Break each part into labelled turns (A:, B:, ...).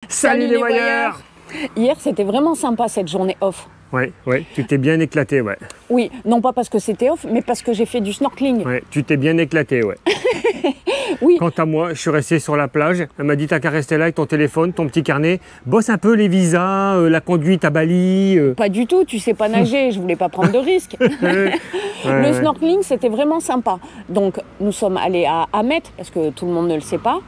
A: Salut les voyeurs.
B: Hier, c'était vraiment sympa cette journée off.
A: Ouais, tu t'es bien éclaté, ouais.
B: Oui, non pas parce que c'était off, mais parce que j'ai fait du snorkeling.
A: Ouais, tu t'es bien éclaté, ouais.
B: Oui.
A: Quant à moi, je suis resté sur la plage. Elle m'a dit, t'as qu'à rester là avec ton téléphone, ton petit carnet. Bosse un peu les visas, la conduite à Bali.
B: Pas du tout, tu sais pas nager, je voulais pas prendre de risques. Le snorkeling, c'était vraiment sympa. Donc, nous sommes allés à Amet, parce que tout le monde ne le sait pas.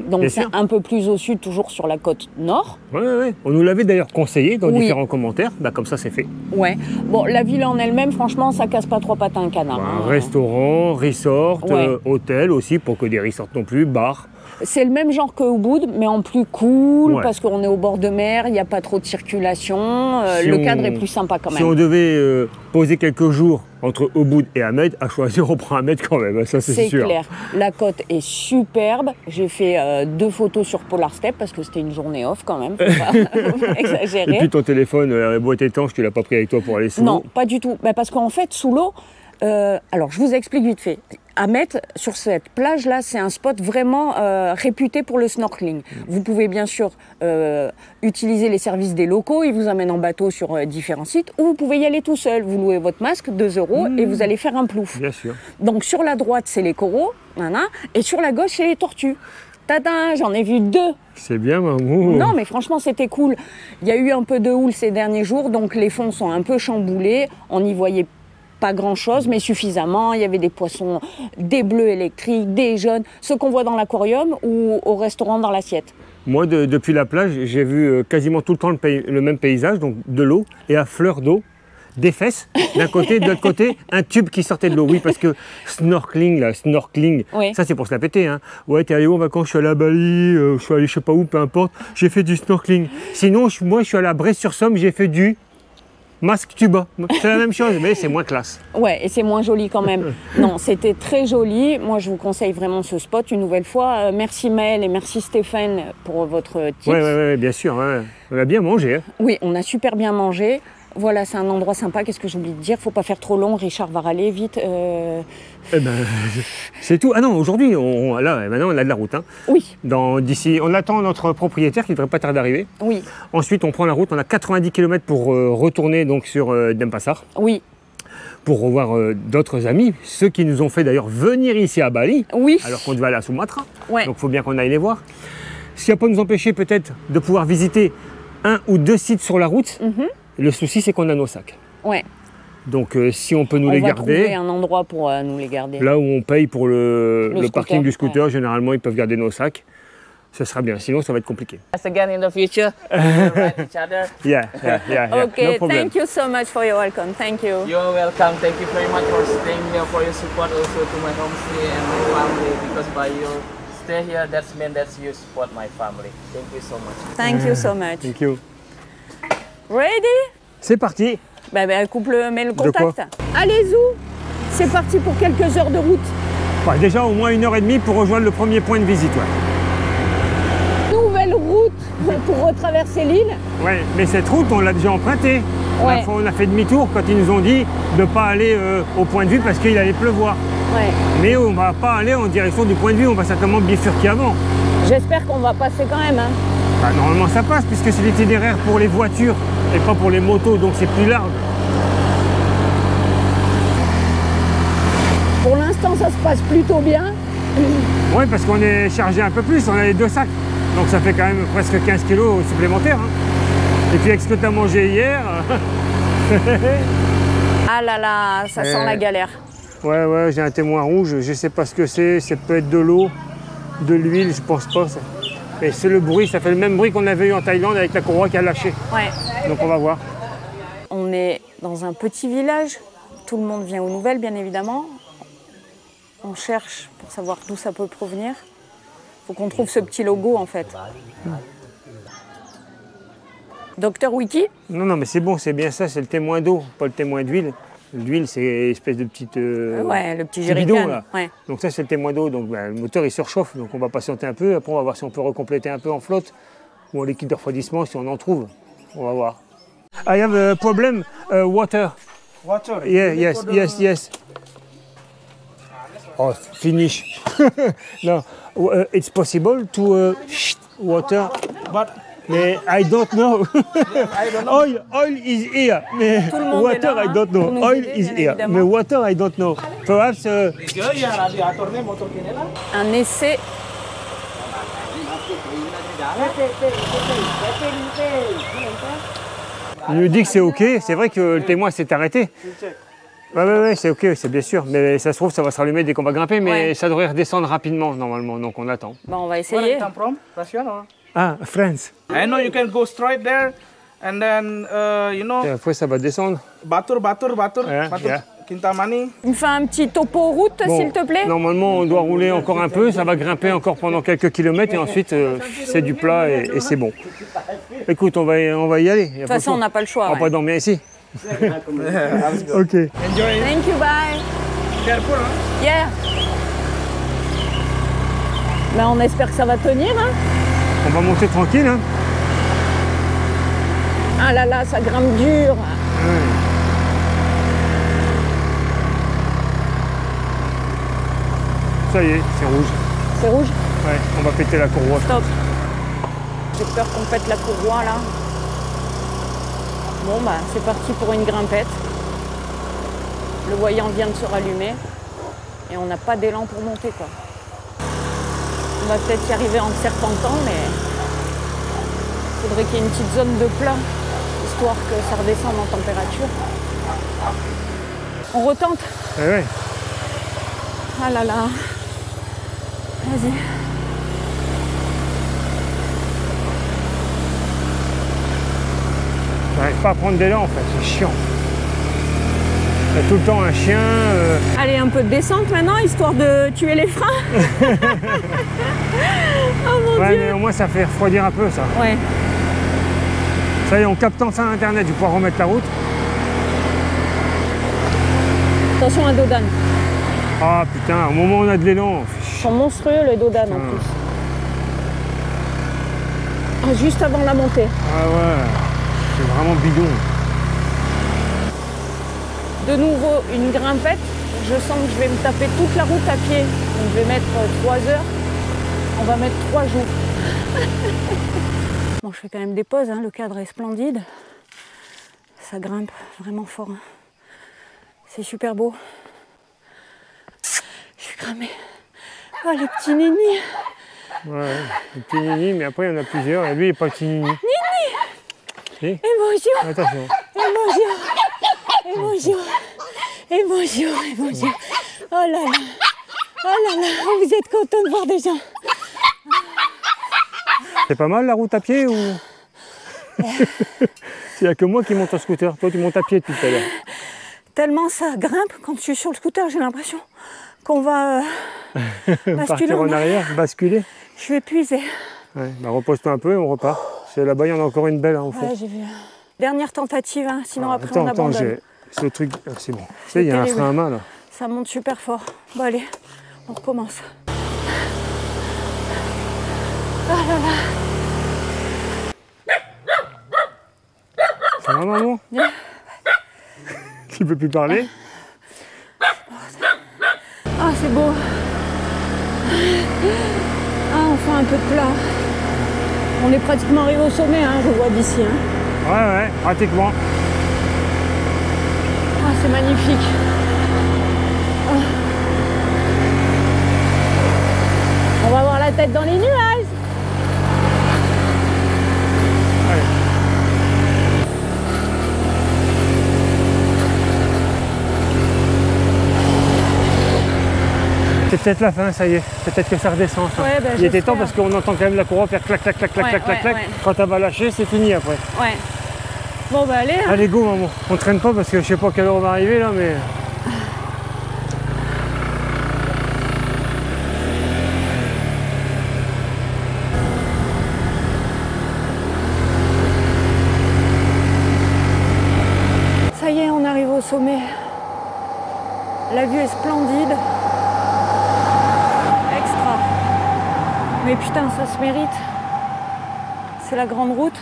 B: Donc, c'est un peu plus au sud, toujours sur la côte nord.
A: Ouais. On nous l'avait d'ailleurs conseillé dans différents commentaires. Bah, comme ça, c'est fait.
B: Ouais. Bon, la ville en elle-même, franchement, ça casse pas trois pattes à un canard.
A: Restaurant, resort, hôtel aussi, pour que des resorts non plus, bar.
B: C'est le même genre que Ubud, mais en plus cool, parce qu'on est au bord de mer, il n'y a pas trop de circulation, le cadre est plus sympa quand même.
A: Si on devait poser quelques jours entre Ubud et Amed, à choisir, on prend Amed quand même, ça c'est sûr.
B: C'est clair, la côte est superbe, j'ai fait 2 photos sur Polar Step, parce que c'était une journée off quand même, faut pas exagérer.
A: Et puis ton téléphone, la boîte étanche, tu l'as pas pris avec toi pour aller sous l'eau?
B: Non, pas du tout, parce qu'en fait, sous l'eau, alors je vous explique vite fait. Amet, sur cette plage-là, c'est un spot vraiment réputé pour le snorkeling. Vous pouvez bien sûr utiliser les services des locaux, ils vous amènent en bateau sur différents sites, ou vous pouvez y aller tout seul. Vous louez votre masque, 2 € et vous allez faire un plouf.
A: Bien sûr.
B: Donc sur la droite, c'est les coraux, et sur la gauche, c'est les tortues. Tada, j'en ai vu 2.
A: C'est bien, Mamou.
B: Non, mais franchement, c'était cool. Il y a eu un peu de houle ces derniers jours, donc les fonds sont un peu chamboulés. On y voyait pas grand-chose, mais suffisamment. Il y avait des poissons, des bleus électriques, des jaunes, ceux qu'on voit dans l'aquarium ou au restaurant dans l'assiette.
A: Moi, depuis la plage, j'ai vu quasiment tout le temps le même paysage, donc de l'eau, et à fleur d'eau, des fesses d'un côté, de l'autre côté, un tube qui sortait de l'eau. Oui, parce que snorkeling, ça c'est pour se la péter. Hein. Ouais, t'es allé où en vacances? Je suis allé à Bali, je suis allé je sais pas où, peu importe, j'ai fait du snorkeling. Sinon, moi je suis allé à Brest-sur-Somme, j'ai fait du masque tuba, c'est la même chose, mais c'est moins classe.
B: Ouais, et c'est moins joli quand même. Non, c'était très joli. Moi, je vous conseille vraiment ce spot une nouvelle fois. Merci Maëlle et merci Stéphane pour votre tips.
A: Ouais, bien sûr. Ouais. On a bien mangé. Hein.
B: Oui, on a super bien mangé. Voilà, c'est un endroit sympa. Qu'est-ce que j'oublie de dire? Faut pas faire trop long. Richard va râler vite.
A: C'est tout. Ah non, aujourd'hui, maintenant, on a de la route. Hein.
B: Oui.
A: D'ici, on attend notre propriétaire qui ne devrait pas tarder d'arriver.
B: Oui.
A: Ensuite, on prend la route. On a 90 km pour retourner donc sur Denpasar.
B: Oui.
A: Pour revoir d'autres amis, ceux qui nous ont fait d'ailleurs venir ici à Bali.
B: Oui.
A: Alors qu'on devait aller à Sumatra.
B: Ouais.
A: Donc, il faut bien qu'on aille les voir. Ce qui va pas nous empêcher peut-être de pouvoir visiter 1 ou 2 sites sur la route. Le souci, c'est qu'on a nos sacs.
B: Ouais.
A: Donc, si on peut nous les garder.
B: On va trouver un endroit pour nous les garder.
A: Là où on paye pour le parking du scooter, généralement, ils peuvent garder nos sacs. Ce sera bien. Sinon, ça va être compliqué.
C: Again in the future, right each other.
A: Yeah.
B: Okay,
A: no problem.
B: thank you so much for your welcome. Thank you.
C: You're welcome. Thank you very much for staying here, for your support also to my homestay and my family. Because by your stay here, that's mean that you support my family. Thank you so much.
B: Thank you so much.
A: Thank you.
B: Ready?
A: C'est parti.
B: Couple, mets le contact. Allez, Zou. C'est parti pour quelques heures de route.
A: Enfin, déjà au moins 1h30 pour rejoindre le premier point de visite. Ouais.
B: Nouvelle route pour retraverser l'île.
A: Ouais, mais cette route, on l'a déjà empruntée.
B: Ouais.
A: On a fait demi-tour quand ils nous ont dit de ne pas aller au point de vue parce qu'il allait pleuvoir.
B: Ouais.
A: Mais on ne va pas aller en direction du point de vue, on va certainement bifurquer avant.
B: J'espère qu'on va passer quand même. Hein.
A: Bah, normalement ça passe puisque c'est l'itinéraire pour les voitures et pas pour les motos, donc c'est plus large.
B: Pour l'instant, ça se passe plutôt bien.
A: Oui, parce qu'on est chargé un peu plus, on a les 2 sacs. Donc ça fait quand même presque 15 kilos supplémentaires. Hein. Et puis avec ce que tu as mangé hier...
B: Ah là là, ça sent la galère.
A: Ouais, j'ai un témoin rouge, je sais pas ce que c'est, ça peut être de l'eau, de l'huile, je pense pas. Ça. Mais c'est le bruit, ça fait le même bruit qu'on avait eu en Thaïlande avec la courroie qui a lâché.
B: Ouais.
A: Donc on va voir.
B: On est dans un petit village, tout le monde vient aux nouvelles bien évidemment. On cherche pour savoir d'où ça peut provenir. Faut qu'on trouve ce petit logo en fait. Docteur Wiki?
A: Non, mais c'est bon, c'est bien ça, c'est le témoin d'eau, pas le témoin d'huile. L'huile, c'est une espèce de petite...
B: ouais, le petit
A: bidon,
B: jerrycan.
A: là.
B: Ouais.
A: Donc ça, c'est le témoin d'eau. Donc le moteur, il surchauffe. Donc on va patienter un peu. Après, on va voir si on peut recompléter un peu en flotte ou en liquide de refroidissement, si on en trouve. On va voir. I have a problem, water.
D: Water?
A: Yeah, yes. Oh, finish. No, it's possible to water.
D: But
A: Mais I don't know.
C: I don't know.
A: Oil is here. Mais
B: Tout le monde
A: water
B: est là,
A: I
B: hein,
A: don't know.
B: pour nous
A: Oil
B: aider,
A: is
B: bien
A: here.
B: évidemment.
A: Mais water I don't know. Perhaps.
B: Un essai.
A: Il nous dit que c'est OK. C'est vrai que le témoin s'est arrêté. Ouais, c'est OK, c'est bien sûr. Mais ça se trouve, ça va se rallumer dès qu'on va grimper. Mais
B: Ouais.
A: ça devrait redescendre rapidement, normalement. Donc on attend.
B: Bon, on va
C: Where
B: essayer.
C: you come from? Russia or?
A: Ah, France.
C: I know you can go straight there, and then you know
A: Et après, ça va descendre.
C: Batur,
A: Yeah, yeah.
C: Kintamani.
B: Tu me fais un petit topo route,
A: Bon,
B: s'il te plaît?
A: normalement, on doit rouler encore un peu. Ça va grimper encore pendant quelques kilomètres. Et ensuite, c'est du plat et c'est bon. Écoute, on va y aller.
B: De toute façon, on n'a pas le choix.
A: On va
B: ouais.
A: pas dormir ici. OK.
C: Enjoy.
B: Thank you, bye.
C: Careful, huh?
B: Yeah. Ben, on espère que ça va tenir. Hein.
A: On va monter tranquille. Hein.
B: Ah là là, ça grimpe dur.
A: Ça y est, c'est rouge.
B: C'est rouge?
A: Ouais, on va péter la courroie.
B: Stop. J'ai peur qu'on pète la courroie là. Bon bah c'est parti pour une grimpette. Le voyant vient de se rallumer et on n'a pas d'élan pour monter quoi. On va peut-être y arriver en serpentant mais il faudrait qu'il y ait une petite zone de plat histoire que ça redescende en température. On retente.
A: Ouais.
B: Ah là là. Vas-y.
A: J'arrive pas à prendre d'élan en fait, c'est chiant. Il y a tout le temps un chien.
B: Allez, un peu de descente maintenant, histoire de tuer les freins. Oh mon
A: Ouais,
B: Dieu.
A: mais au moins ça fait refroidir un peu ça.
B: Ouais.
A: Ça y est, on capte enfin internet, je vais pouvoir remettre la route.
B: Attention à Dodan.
A: Ah putain, au moment où on a de l'élan.
B: Ils sont monstrueux les Dodan en plus. Ah, juste avant la montée.
A: Ah ouais, c'est vraiment bidon.
B: De nouveau une grimpette. Je sens que je vais me taper toute la route à pied. Donc je vais mettre 3 heures. On va mettre 3 jours. Bon, je fais quand même des pauses, hein. Le cadre est splendide. Ça grimpe vraiment fort. Hein. C'est super beau. Je suis cramée. Oh, les petits nini.
A: Ouais, le petit Nini, mais après il y en a plusieurs. Et lui, il n'est pas le petit Nini. Nini.
B: Et bonjour.
A: Attention.
B: Et bonjour. Et bonjour. Et bonjour. Et bonjour. Oh là là. Oh là là. Vous êtes content de voir des gens.
A: C'est pas mal la route à pied ou. Il n'y a que moi qui monte en scooter. Toi, tu montes à pied depuis tout à l'heure.
B: Tellement ça grimpe quand je suis sur le scooter, j'ai l'impression qu'on va basculer
A: Partir en arrière, basculer.
B: Je suis épuisée.
A: Ouais, bah repose-toi un peu et on repart. C'est là-bas, il y en a encore une belle hein, au fond.
B: Ouais, j'ai vu. Dernière tentative, hein, sinon après
A: attends,
B: on abandonne.
A: c'est le truc. Ah, c'est bon. Tu sais, il y a un
B: terrible.
A: frein à main là.
B: Ça monte super fort. Bon allez, on recommence. Ah là là.
A: Ça va, maman? Tu peux plus parler?
B: Ah c'est beau. Ah on fait un peu de plat. On est pratiquement arrivé au sommet, hein, je vois d'ici. Hein.
A: Ouais, pratiquement.
B: Ah c'est magnifique. Ah. On va avoir la tête dans les nuages.
A: C'est peut-être la fin, ça y est. Peut-être que ça redescend. Ça.
B: Ouais, bah,
A: il était
B: j'espère.
A: temps parce qu'on entend quand même la courroie faire clac, clac, clac, clac,
B: Ouais,
A: clac, clac,
B: ouais,
A: clac.
B: ouais.
A: Quand elle va lâcher, c'est fini après.
B: Ouais. Bon bah allez. Hein.
A: Allez, go, maman. On traîne pas parce que je sais pas à quelle heure on va arriver là, mais.
B: Ça y est, on arrive au sommet. La vue est splendide. Extra. Mais putain, ça se mérite. C'est la grande route.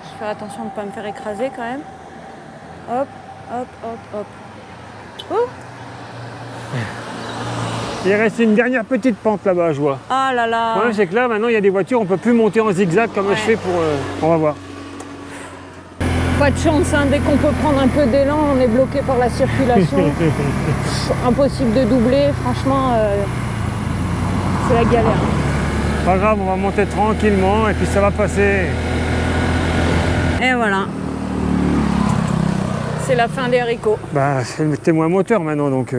B: Je vais faire attention de ne pas me faire écraser quand même. Hop, hop, hop, hop. Oh
A: Il reste une dernière petite pente là-bas, je vois.
B: Ah là là.
A: Le problème, c'est que là, maintenant, il y a des voitures, on ne peut plus monter en zigzag comme je fais pour... on va voir.
B: Pas de chance, hein. Dès qu'on peut prendre un peu d'élan, on est bloqué par la circulation. Impossible de doubler, franchement, c'est la galère.
A: Pas grave, on va monter tranquillement et puis ça va passer.
B: Et voilà. C'est la fin des haricots.
A: Bah, c'est le témoin moteur maintenant, donc...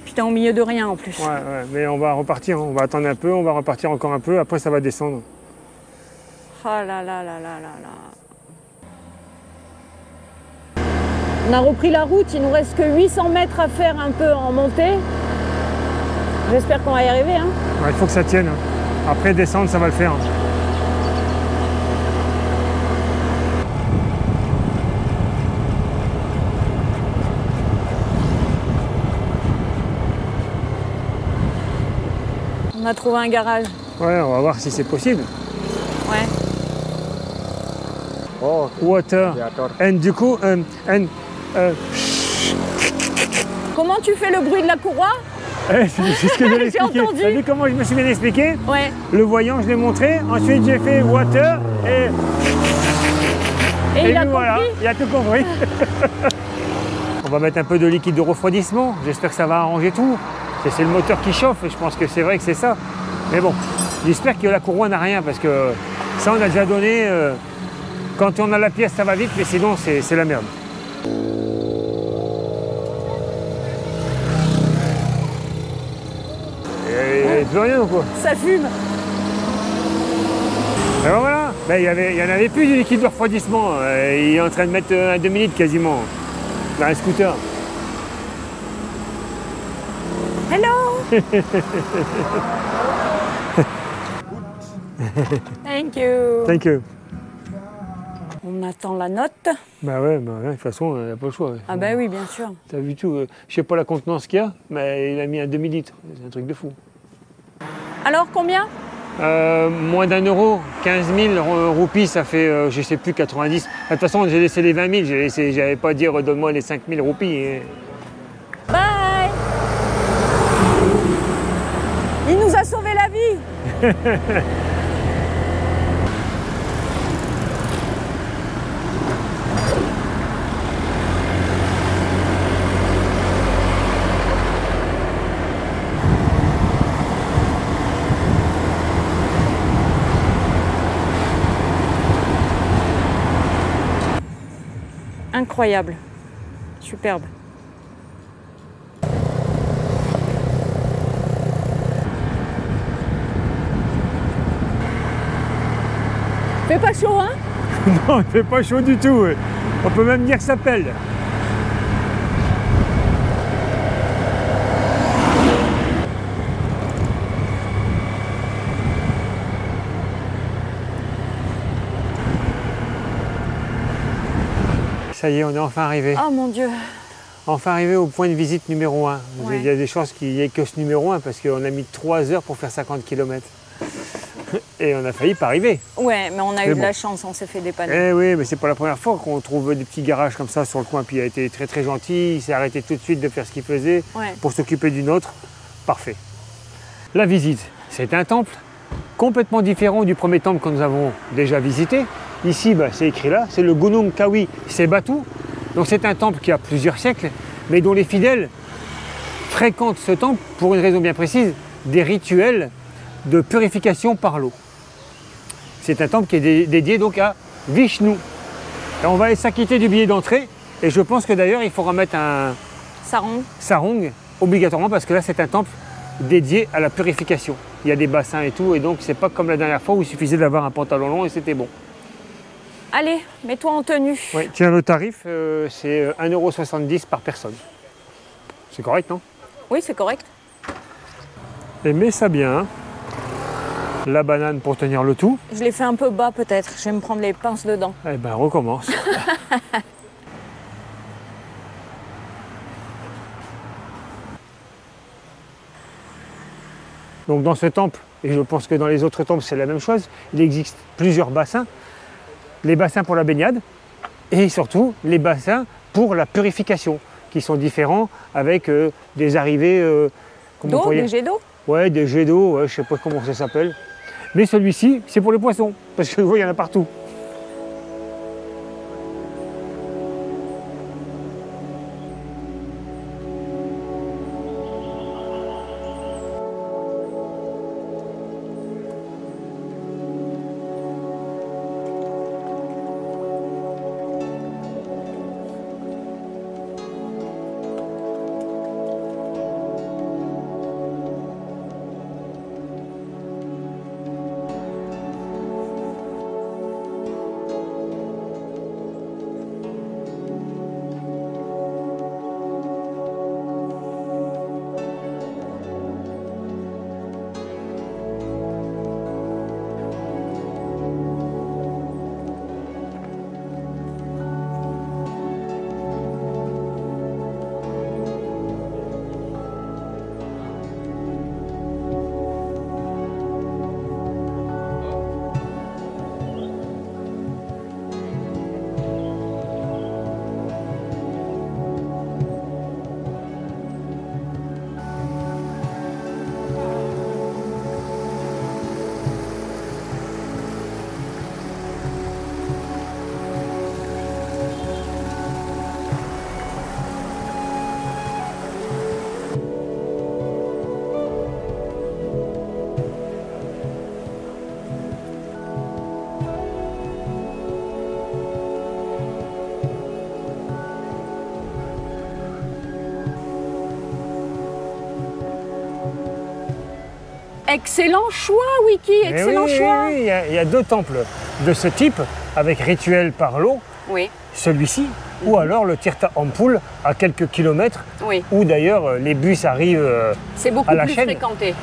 B: Putain, au milieu de rien en plus.
A: Ouais, mais on va repartir, on va attendre un peu, on va repartir encore un peu, après ça va descendre.
B: Oh là là là là là là. On a repris la route, il nous reste que 800 mètres à faire un peu en montée. J'espère qu'on va y arriver. Hein.
A: Ouais, il faut que ça tienne. Après descendre, ça va le faire.
B: On a trouvé un garage.
A: Ouais, on va voir si c'est possible.
B: Ouais.
D: Oh,
A: Water.
D: yeah,
A: Et du coup,
B: Comment tu fais le bruit de la courroie?
A: c'est ce que j'allais
B: J'ai
A: expliquer.
B: entendu.
A: T'as vu comment je me suis bien expliqué?
B: Ouais.
A: Le voyant, je l'ai montré. Ensuite, j'ai fait water
B: Et il
A: lui,
B: a
A: voilà,
B: compris.
A: il a tout compris. On va mettre un peu de liquide de refroidissement. J'espère que ça va arranger tout. C'est le moteur qui chauffe et je pense que c'est vrai que c'est ça. Mais bon, j'espère que la courroie n'a rien parce que ça, on a déjà donné. Quand on a la pièce, ça va vite, mais sinon, c'est la merde. Et plus rien ou quoi?
B: Ça fume.
A: Alors voilà, ben, il y en avait plus du liquide de refroidissement. Il est en train de mettre un demi-litre quasiment dans un scooter.
B: Hello. Thank you.
A: Thank you.
B: On attend la note.
A: Bah ouais, de toute façon, il n'y a pas le choix.
B: Ah bah oui, bien sûr.
A: T'as vu tout. Je sais pas la contenance qu'il y a, mais il a mis un demi-litre. C'est un truc de fou.
B: Alors, combien?
A: Moins d'1 euro, 15 000 roupies, ça fait, je sais plus, 90. De toute façon, j'ai laissé les 20 000, j'avais pas dire donne-moi les 5 000 roupies.
B: Bye. Il nous a sauvé la vie. Incroyable, superbe. Fait pas chaud, hein?
A: Non, il fait pas chaud du tout. On peut même dire que ça pèle. Ça y est, on est enfin arrivé.
B: Oh mon Dieu.
A: Enfin arrivé au point de visite numéro 1.
B: Ouais.
A: Il y a des chances qu'il n'y ait que ce numéro 1 parce qu'on a mis 3 heures pour faire 50 km. Et on a failli pas arriver.
B: Ouais, mais on a
A: Mais
B: eu de
A: bon.
B: la chance, on s'est fait dépanner.
A: Eh oui, mais c'est pas la première fois qu'on trouve des petits garages comme ça sur le coin. Puis il a été très très gentil, il s'est arrêté tout de suite de faire ce qu'il faisait
B: Ouais.
A: pour s'occuper d'une autre. Parfait. La visite, c'est un temple complètement différent du premier temple que nous avons déjà visité. Ici, bah, c'est écrit là, c'est le Gunung Kawi Sebatu. Donc c'est un temple qui a plusieurs siècles, mais dont les fidèles fréquentent ce temple pour une raison bien précise, des rituels de purification par l'eau. C'est un temple qui est dédié donc à Vishnu. Et on va s'acquitter du billet d'entrée et je pense que d'ailleurs il faudra mettre un
B: Sarong.
A: sarong obligatoirement parce que là c'est un temple dédié à la purification. Il y a des bassins et tout et donc c'est pas comme la dernière fois où il suffisait d'avoir un pantalon long et c'était bon.
B: Allez, mets-toi en tenue.
A: Oui, tiens, le tarif c'est 1,70 € par personne. C'est correct, non?
B: Oui, c'est correct.
A: Et mets ça bien, hein. La banane pour tenir le tout.
B: Je l'ai fait un peu bas peut-être. Je vais me prendre les pinces dedans.
A: Eh ben, recommence. Donc dans ce temple, et je pense que dans les autres temples c'est la même chose, il existe plusieurs bassins. Les bassins pour la baignade et surtout les bassins pour la purification, qui sont différents avec des arrivées comment on
B: D'eau,
A: pourrait
B: des
A: dire?
B: jets d'eau?
A: Ouais, des jets d'eau, ouais, je sais pas comment ça s'appelle. Mais celui-ci, c'est pour les poissons, parce que vous voyez, il y en a partout.
B: Excellent choix, Wiki,
A: Eh
B: excellent
A: oui,
B: choix.
A: oui, il y a deux temples de ce type, avec rituel par l'eau,
B: Oui,
A: celui-ci, ou alors le Tirta Ampul à quelques kilomètres,
B: oui.
A: où d'ailleurs les bus arrivent
B: C'est beaucoup
A: à la
B: plus
A: chaîne.
B: fréquenté.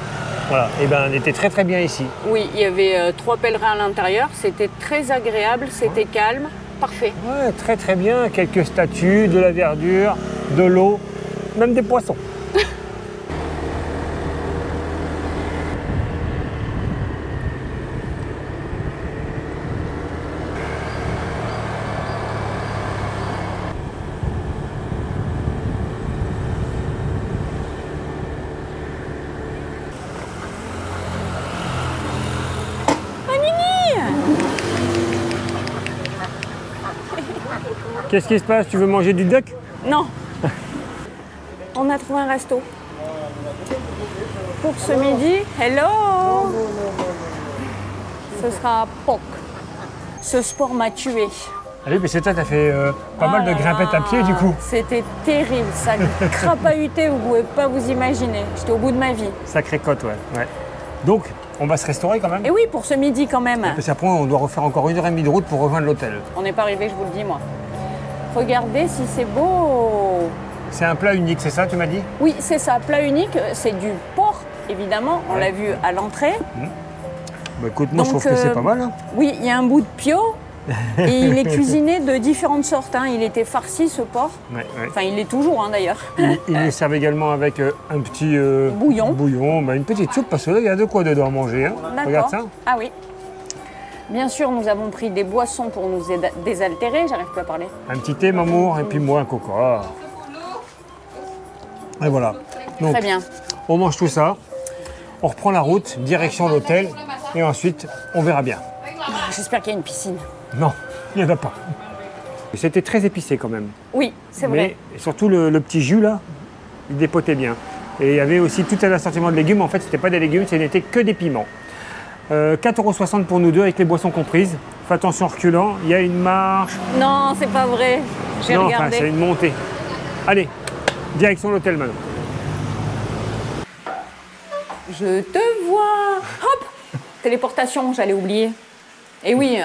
A: Voilà, et ben on était très très bien ici.
B: Oui, il y avait 3 pèlerins à l'intérieur, c'était très agréable, c'était calme, parfait.
A: Ouais, très très bien, quelques statues, de la verdure, de l'eau, même des poissons. Qu'est-ce qui se passe? Tu veux manger du duck?
B: Non. On a trouvé un resto. Pour ce midi, hello. Ce sera POC. Ce sport m'a tué.
A: Ah oui, mais c'est toi, t'as fait pas mal de grimpettes à pied du coup.
B: C'était terrible, ça crapahutait, vous pouvez pas vous imaginer. J'étais au bout de ma vie.
A: Sacrée côte, ouais. Donc, on va se restaurer quand même.
B: Et oui, pour ce midi quand même.
A: Parce qu'après, on doit refaire encore 1h30 de route pour rejoindre l'hôtel.
B: On n'est pas arrivé, je vous le dis moi. Regardez si c'est beau.
A: C'est un plat unique, c'est ça, tu m'as dit?
B: Oui, c'est ça, plat unique, c'est du porc, évidemment. On l'a vu à l'entrée.
A: Bah écoute, moi je
B: Donc,
A: trouve que c'est pas mal. Hein.
B: Oui, il y a un bout de pio. Et il est cuisiné de différentes sortes. Hein. Il était farci, ce porc.
A: Ouais.
B: Enfin, il l'est toujours, hein, d'ailleurs.
A: Il les servent également avec un petit
B: Bouillon.
A: Bah, une petite soupe, parce que là, il y a de quoi dedans à manger. Hein. Regarde ça.
B: Ah oui. Bien sûr, nous avons pris des boissons pour nous désaltérer. J'arrive plus à parler.
A: Un petit thé, Mamour, et puis moi, un coca. Et voilà. Donc,
B: Très bien.
A: on mange tout ça, on reprend la route, direction l'hôtel, et ensuite, on verra bien.
B: J'espère qu'il y a une piscine.
A: Non, il n'y en a pas. C'était très épicé quand même.
B: Oui, c'est vrai.
A: Mais surtout le petit jus là, il dépotait bien. Et il y avait aussi tout un assortiment de légumes. En fait, ce n'était pas des légumes, ce n'était que des piments. 4,60 € pour nous deux avec les boissons comprises. Fais attention en reculant, il y a une marche.
B: Non, c'est pas vrai. J'ai
A: Non,
B: regardé.
A: c'est une montée. Allez, direction l'hôtel maintenant.
B: Je te vois. Hop. Téléportation, j'allais oublier. Et oui,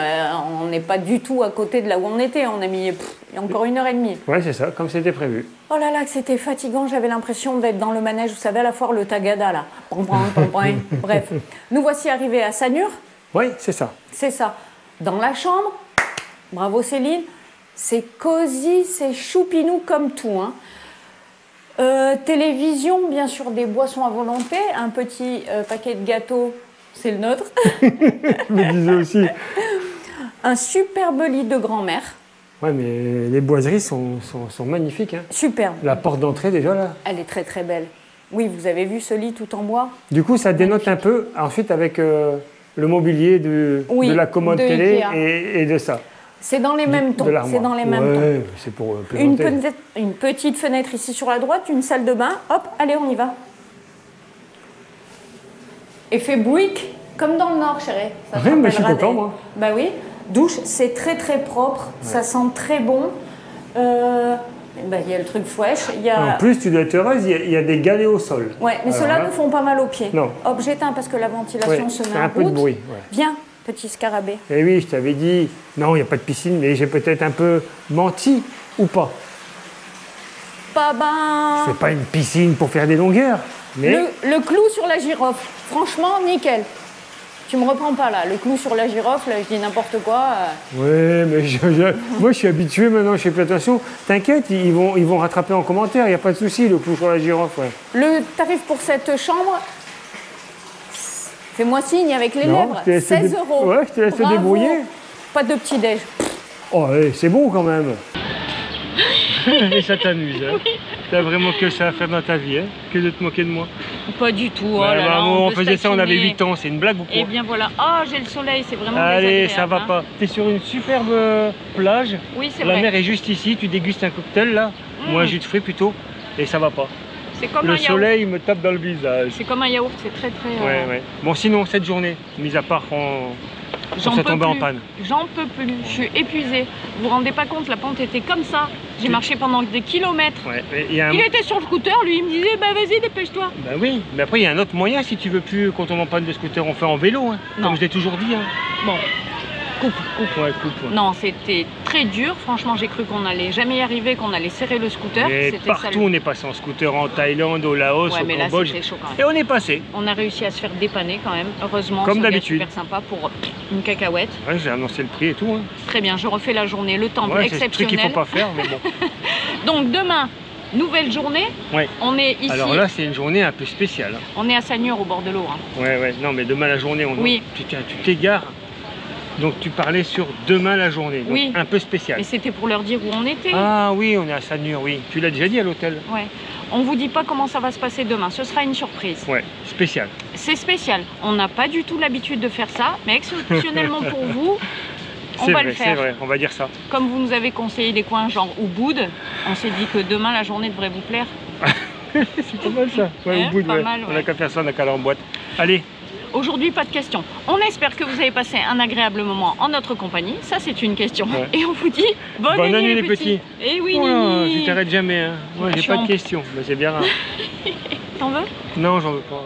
B: on n'est pas du tout à côté de là où on était. On a mis encore 1h30.
A: Ouais, c'est ça, comme c'était prévu.
B: Oh là là, que c'était fatigant. J'avais l'impression d'être dans le manège, vous savez, à la foire, le Tagada, là. Pom, pom, pom, pom. Bref, nous voici arrivés à Sanur.
A: Oui, c'est ça.
B: C'est ça. Dans la chambre, bravo Céline, c'est cosy, c'est choupinou comme tout. Hein. Télévision, bien sûr, des boissons à volonté, un petit paquet de gâteaux, c'est le nôtre.
A: Je me disais aussi.
B: Un superbe lit de grand-mère.
A: Ouais, mais les boiseries sont magnifiques. Hein.
B: Superbe.
A: La porte d'entrée déjà là.
B: Elle est très très belle. Oui, vous avez vu ce lit tout en bois?
A: Du coup, ça dénote un peu ensuite avec le mobilier
B: Oui,
A: de la commode
B: de
A: télé
B: Ikea.
A: et de ça.
B: C'est dans les mêmes tons.
A: De l'armoire.
B: C'est dans les mêmes tons.
A: Ouais, c'est pour plaisanter.
B: Une petite fenêtre ici sur la droite, une salle de bain. Hop, allez, on y va. Effet brick, comme dans le Nord, chérie. Ça te
A: Ouais, mais je suis
B: rappellera
A: content, moi.
B: Bah oui. Douche, c'est très très propre. Ça sent très bon. Bah, il y a le truc fresh. Il y a...
A: En plus, tu dois être heureuse, il y a des galets au sol.
B: Ouais, mais
A: Alors
B: ceux-là
A: là-
B: nous font pas mal aux pieds.
A: Non.
B: Hop, j'éteins parce que la ventilation
A: Ouais,
B: se met
A: fait
B: en
A: un peu de
B: route.
A: bruit, ouais.
B: Viens, petit scarabée.
A: Eh oui, je t'avais dit, non, il n'y a pas de piscine, mais j'ai peut-être un peu menti ou pas.
B: Pas ben.
A: C'est pas une piscine pour faire des longueurs, mais
B: Le clou sur la girofle, franchement, nickel. Tu me reprends pas là, le clou sur la girofle, je dis n'importe quoi.
A: ouais, mais moi je suis habitué maintenant, je fais plus attention. T'inquiète, ils vont rattraper en commentaire, il n'y a pas de souci, le clou sur la girofle. Ouais.
B: Le tarif pour cette chambre, fais-moi signe avec les
A: Non,
B: lèvres,
A: je te laisse
B: 16 €.
A: Ouais, je te laisse te
B: Bravo.
A: débrouiller.
B: Pas de petit-déj.
A: Oh, ouais, c'est bon quand même. Et ça t'amuse, hein. T'as vraiment que ça à faire dans ta vie, hein, que de te moquer de moi.
B: Pas du tout, oh
A: Bah,
B: là
A: bah,
B: là,
A: on
B: peut
A: faisait ça, on avait
B: taquiner.
A: 8 ans, c'est une blague ou quoi?
B: Eh bien voilà, ah j'ai le soleil, c'est vraiment
A: Allez,
B: désagréable,
A: ça va
B: hein.
A: pas. T'es sur une superbe plage.
B: Oui, c'est
A: La
B: vrai.
A: mer est juste ici, tu dégustes un cocktail là, ou un jus de fruits plutôt, et ça va pas.
B: C'est comme
A: Le
B: un yaourt.
A: soleil me tape dans le visage.
B: C'est comme un yaourt, c'est très très...
A: Ouais, ouais. Bon, sinon, cette journée, mis à part quand
B: J'en
A: ça
B: peux
A: tombait en
B: plus.
A: panne.
B: J'en peux plus. Je suis épuisée. Vous vous rendez pas compte, la pente était comme ça. J'ai marché pendant des kilomètres.
A: Ouais, mais il y a un...
B: Il était sur le scooter, lui, il me disait, bah vas-y, dépêche-toi.
A: Bah oui, mais après, il y a un autre moyen, si tu veux plus, quand on en panne de scooter, on fait en vélo, hein,
B: Non.
A: comme je l'ai toujours dit. Hein.
B: Bon, coupe.
A: Ouais, coupe. Ouais.
B: Non, c'était très dur. Franchement, j'ai cru qu'on allait jamais y arriver, qu'on allait serrer le scooter.
A: Et
B: C'était
A: partout,
B: salé.
A: on est passé en scooter, en Thaïlande, au Laos,
B: Ouais,
A: au
B: mais là,
A: Cambodge.
B: c'était chaud quand même.
A: Et on est passé.
B: On a réussi à se faire dépanner quand même. Heureusement,
A: Comme
B: ce gars
A: d'habitude.
B: super sympa pour une cacahuète.
A: Ouais, j'ai annoncé le prix et tout. Hein.
B: Très bien, je refais la journée, le temps
A: Ouais, c'est ce truc qu'il
B: exceptionnel.
A: faut pas faire, mais bon.
B: Donc demain, nouvelle journée.
A: Ouais.
B: On est ici,
A: Alors là, c'est une journée un peu spéciale. Hein.
B: on est à Sagnures au bord de l'eau. Hein.
A: Ouais, ouais, non, mais demain la journée,
B: Oui.
A: tu t'égares. Donc tu parlais sur demain la journée, donc
B: Oui.
A: un peu spécial.
B: Mais c'était pour leur dire où on était.
A: Ah oui, on est à Sagnures, oui. Tu l'as déjà dit à l'hôtel?
B: Ouais. On vous dit pas comment ça va se passer demain, ce sera une surprise.
A: Ouais, spécial.
B: C'est spécial. On n'a pas du tout l'habitude de faire ça, mais exceptionnellement pour vous, on
A: C'est
B: va
A: vrai,
B: le
A: c'est
B: faire.
A: vrai, on va dire ça.
B: Comme vous nous avez conseillé des coins genre Ubud, on s'est dit que demain la journée devrait vous plaire.
A: C'est pas mal ça. Ouais,
B: Hein,
A: au bout de
B: pas
A: ouais.
B: mal,
A: On
B: ouais.
A: n'a qu'à faire ça, on n'a qu'à aller en boîte. Allez,
B: Aujourd'hui, pas de questions. On espère que vous avez passé un agréable moment en notre compagnie. Ça, c'est une question.
A: Ouais.
B: Et on vous dit bonne nuit les petits. Et oui,
A: oh là,
B: Nini.
A: tu t'arrêtes jamais. Hein. Moi, j'ai
B: Je
A: pas
B: suis
A: de
B: en-
A: questions. Mais c'est bien rare.
B: T'en veux?
A: Non, j'en veux pas.